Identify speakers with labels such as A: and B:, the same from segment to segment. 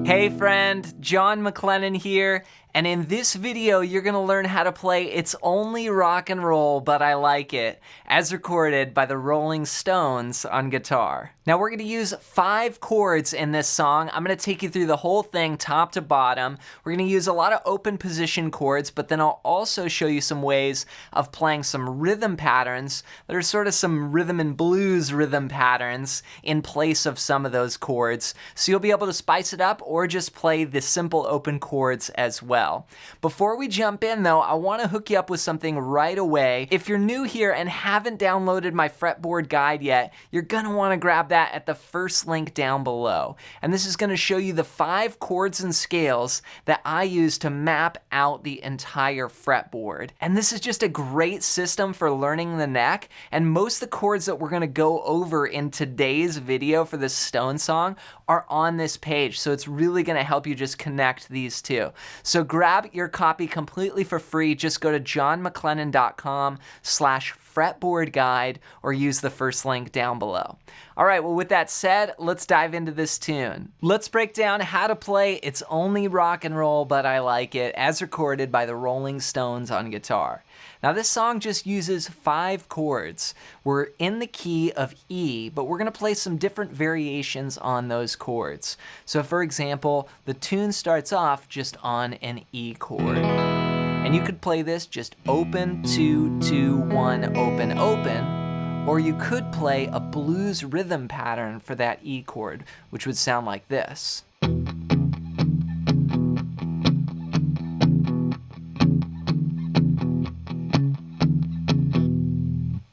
A: Hey friend, John MacLennan here, and in this video you're going to learn how to play It's Only Rock and Roll But I Like It, as recorded by the Rolling Stones on guitar. Now we're going to use 5 chords in this song. I'm going to take you through the whole thing top to bottom. We're going to use a lot of open position chords, but then I'll also show you some ways of playing some rhythm patterns that are sort of some rhythm and blues rhythm patterns in place of some of those chords. So you'll be able to spice it up or just play the simple open chords as well. Before we jump in though, I want to hook you up with something right away. If you're new here and haven't downloaded my fretboard guide yet, you're going to want to grab that at the first link down below. And this is going to show you the 5 chords and scales that I use to map out the entire fretboard. And this is just a great system for learning the neck, and most of the chords that we're going to go over in today's video for this Stone song are on this page, so it's really going to help you just connect these two. So grab your copy completely for free. Just go to johnmaclennan.com/fretboard guide or use the first link down below. All right, well with that said, let's dive into this tune. Let's break down how to play It's Only Rock and Roll But I Like It as recorded by the Rolling Stones on guitar. Now this song just uses 5 chords. We're in the key of E, but we're gonna play some different variations on those chords. So for example, the tune starts off just on an E chord. And you could play this just open, 2, 2, 1, open, open, or you could play a blues rhythm pattern for that E chord, which would sound like this.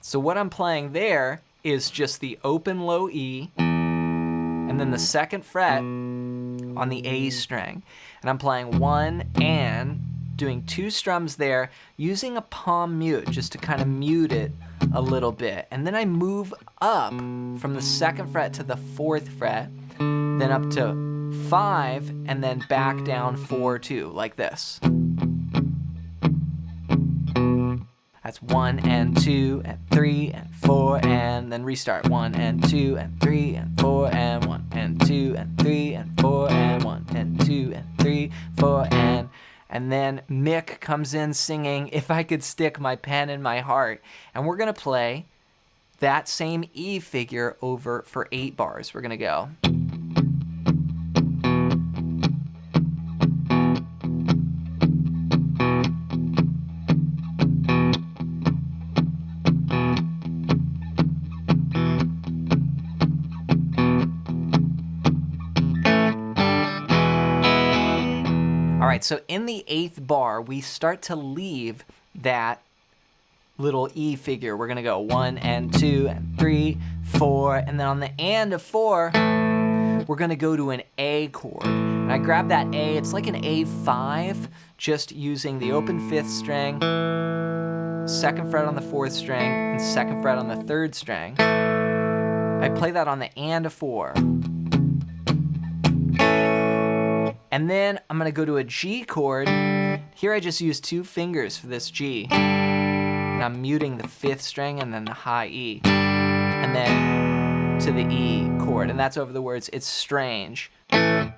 A: So what I'm playing there is just the open low E, and then the 2nd fret on the A string. And I'm playing 1 and doing 2 strums there, using a palm mute just to kind of mute it a little bit. And then I move up from the 2nd fret to the 4th fret, then up to 5, and then back down 4, 2, like this. That's 1 and 2 and 3 and 4 and then restart. 1 and 2 and 3 and 4 and 1 and 2 and 3 and 4 and 1 and 2 and 3, 4 and then Mick comes in singing If I Could Stick My Pen in My Heart, and we're gonna play that same E figure over for 8 bars. We're gonna go. Alright, so in the 8th bar, we start to leave that little E figure. We're gonna go 1 and 2 and 3, 4, and then on the and of 4, we're gonna go to an A chord. And I grab that A, it's like an A5, just using the open 5th string, 2nd fret on the 4th string, and 2nd fret on the 3rd string. I play that on the and of 4. And then I'm gonna go to a G chord. Here I just use 2 fingers for this G. And I'm muting the 5th string and then the high E. And then to the E chord. And that's over the words, it's strange. And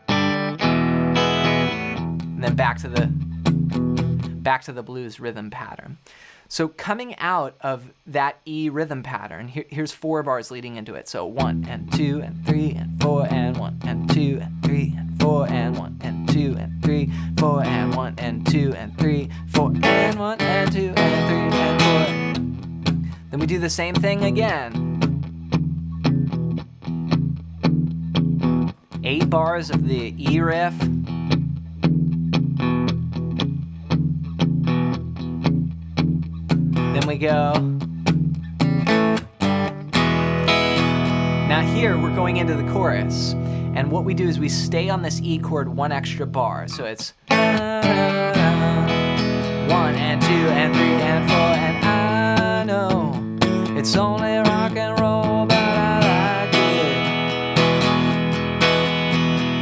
A: then back to the blues rhythm pattern. So coming out of that E rhythm pattern, here's 4 bars leading into it. So 1 and 2 and 3 and 4 and 1 and 2 and 3 and 4 and 1 and 2 and 3, 4 and 1 and 2 and 3, 4 and 1 and 2 and 3 and 4. Then we do the same thing again. 8 bars of the E riff. Then we go. Now here we're going into the chorus. And what we do is we stay on this E chord 1 extra bar. So it's 1 and 2 and 3 and 4 and I know it's only rock and roll but I like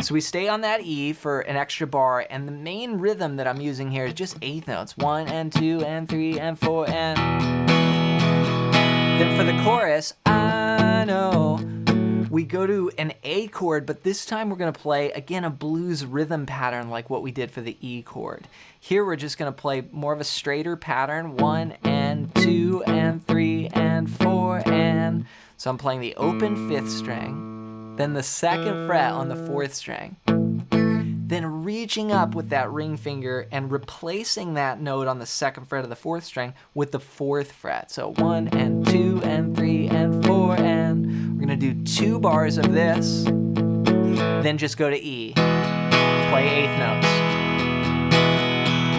A: it. So we stay on that E for an extra bar, and the main rhythm that I'm using here is just 8th notes. 1 and 2 and 3 and 4 and then for the chorus, I know we go to an A chord, but this time we're going to play, again, a blues rhythm pattern like what we did for the E chord. Here we're just going to play more of a straighter pattern, 1 and 2 and 3 and 4 and... So I'm playing the open 5th string, then the 2nd fret on the 4th string, then reaching up with that ring finger and replacing that note on the 2nd fret of the 4th string with the 4th fret. So 1 and 2 and 3 and 4 and we're gonna do 2 bars of this, then just go to E, play 8th notes.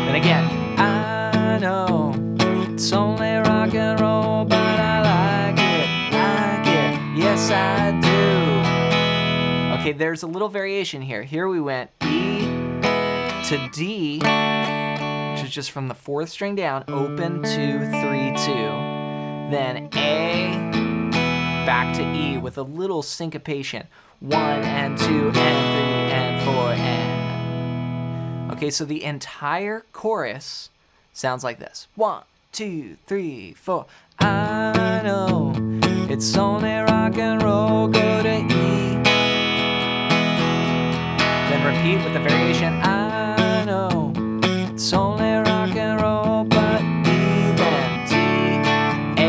A: Then again, I know it's only rock and roll, but I like it, yes I do. Okay, there's a little variation here. Here we went E to D, which is just from the 4th string down, open 2, 3, 2. Then A, back to E with a little syncopation. 1 and 2 and 3 and 4 and... Okay, so the entire chorus sounds like this. 1, 2, 3, 4. I know it's only rock and roll, go to E. Then repeat with the variation. I know it's only rock and roll, but E, then D, A,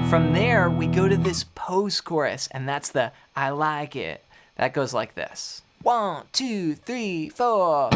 A: E. From there, we go to this post-chorus, and that's the I like it. That goes like this. 1, 2, 3, 4.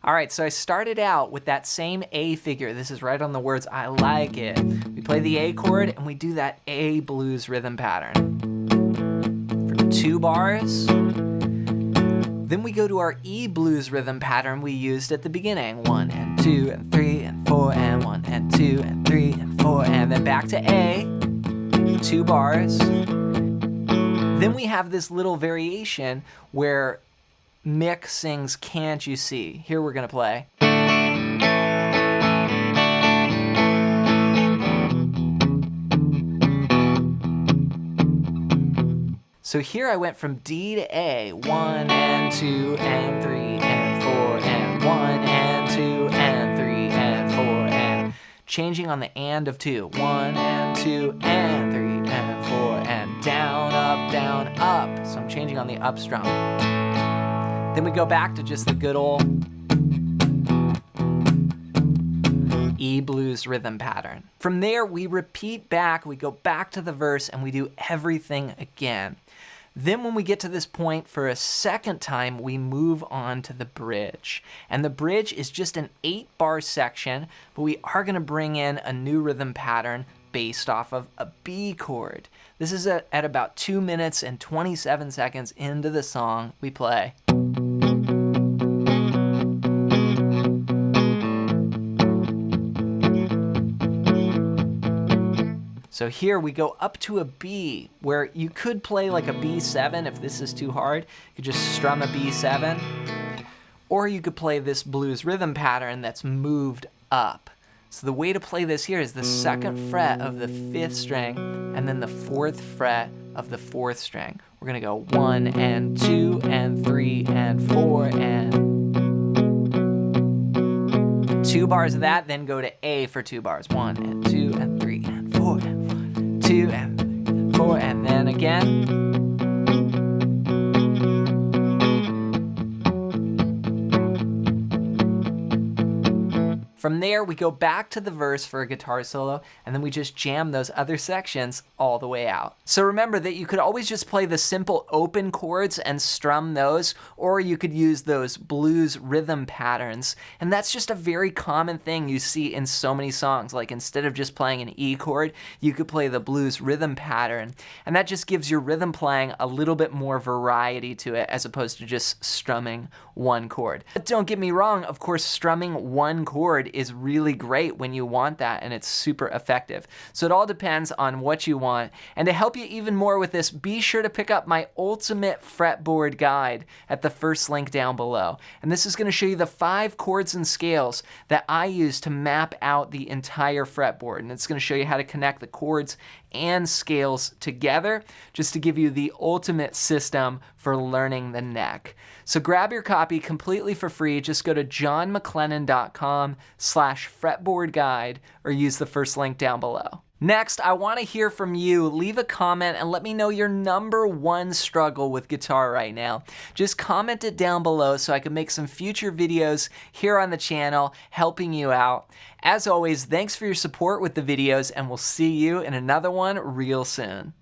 A: All right, so I started out with that same A figure. This is right on the words, I like it. We play the A chord and we do that A blues rhythm pattern for 2 bars. Then we go to our E blues rhythm pattern we used at the beginning. 1 and 2 and 3 and 4 and 1 and 2 and 3 and 4 and then back to A, 2 bars. Then we have this little variation where Mick sings Can't You See? Here we're going to play. So here I went from D to A, 1 and 2 and 3 and 4 and 1 and 2 and 3 and 4 and changing on the and of 2, 1 and 2 and 3 and 4 and down, up. So I'm changing on the up strum. Then we go back to just the good old E blues rhythm pattern. From there, we repeat back, we go back to the verse, and we do everything again. Then when we get to this point for a second time, we move on to the bridge. And the bridge is just an 8-bar section, but we are going to bring in a new rhythm pattern based off of a B chord. This is at about 2 minutes and 27 seconds into the song. We play. So here we go up to a B, where you could play like a B7 if this is too hard. You could just strum a B7. Or you could play this blues rhythm pattern that's moved up. So the way to play this here is the 2nd fret of the 5th string and then the 4th fret of the 4th string. We're going to go 1 and 2 and 3 and 4 and 2 bars of that, then go to A for 2 bars. 1 and 2 and 3 and 4 and 2 and 4 and then again. From there, we go back to the verse for a guitar solo, and then we just jam those other sections all the way out. So remember that you could always just play the simple open chords and strum those, or you could use those blues rhythm patterns. And that's just a very common thing you see in so many songs. Like instead of just playing an E chord, you could play the blues rhythm pattern. And that just gives your rhythm playing a little bit more variety to it as opposed to just strumming one chord. But don't get me wrong, of course, strumming one chord is really great when you want that, and it's super effective. So it all depends on what you want. And to help you even more with this, be sure to pick up my ultimate fretboard guide at the first link down below. And this is going to show you the 5 chords and scales that I use to map out the entire fretboard. And it's going to show you how to connect the chords and scales together, just to give you the ultimate system for learning the neck. So grab your copy completely for free. Just go to johnmclennan.com/fretboard guide or use the first link down below. Next, I want to hear from you. Leave a comment and let me know your #1 struggle with guitar right now. Just comment it down below so I can make some future videos here on the channel helping you out. As always, thanks for your support with the videos, and we'll see you in another one real soon.